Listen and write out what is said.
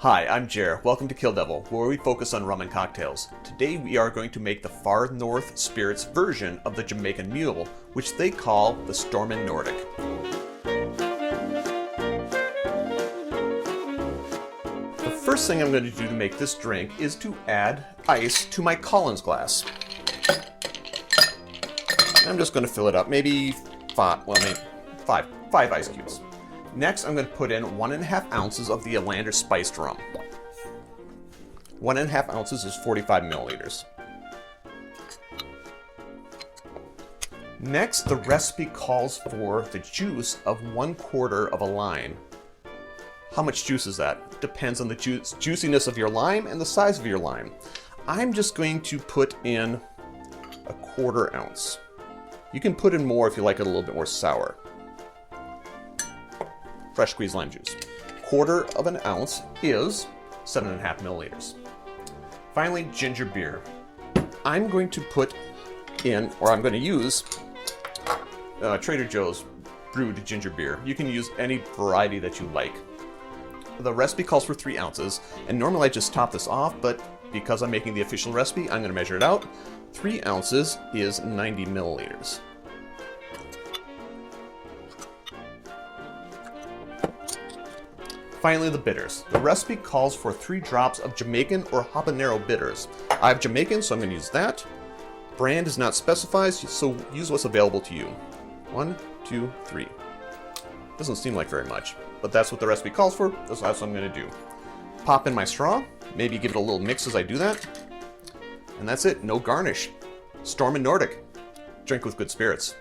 Hi, I'm Jer. Welcome to Kill-Divill, where we focus on rum and cocktails. Today we are going to make the Far North Spirits version of the Jamaican Mule, which they call the Stormin Nordic. The first thing I'm going to do to make this drink is to add ice to my Collins glass. I'm just going to fill it up, maybe five ice cubes. Next, I'm going to put in 1.5 ounces of the Ålander Spiced Rum. 1.5 ounces is 45 milliliters. Next, the recipe calls for the juice of 1/4 of a lime. How much juice is that? Depends on the juiciness of your lime and the size of your lime. I'm just going to put in 1/4 ounce. You can put in more if you like it a little bit more sour. Fresh squeezed lime juice. 1/4 of an ounce is 7.5 milliliters. Finally, ginger beer. I'm going to put in, or I'm going to use, Trader Joe's brewed ginger beer. You can use any variety that you like. The recipe calls for 3 ounces, and normally I just top this off, but because I'm making the official recipe, I'm going to measure it out. 3 ounces is 90 milliliters. Finally, the bitters. The recipe calls for 3 drops of Jamaican or habanero bitters. I have Jamaican, so I'm going to use that. Brand is not specified, so use what's available to you. 1, 2, 3. Doesn't seem like very much, but that's what the recipe calls for. That's what I'm going to do. Pop in my straw, maybe give it a little mix as I do that. And that's it, no garnish. Stormin Nordic. Drink with good spirits.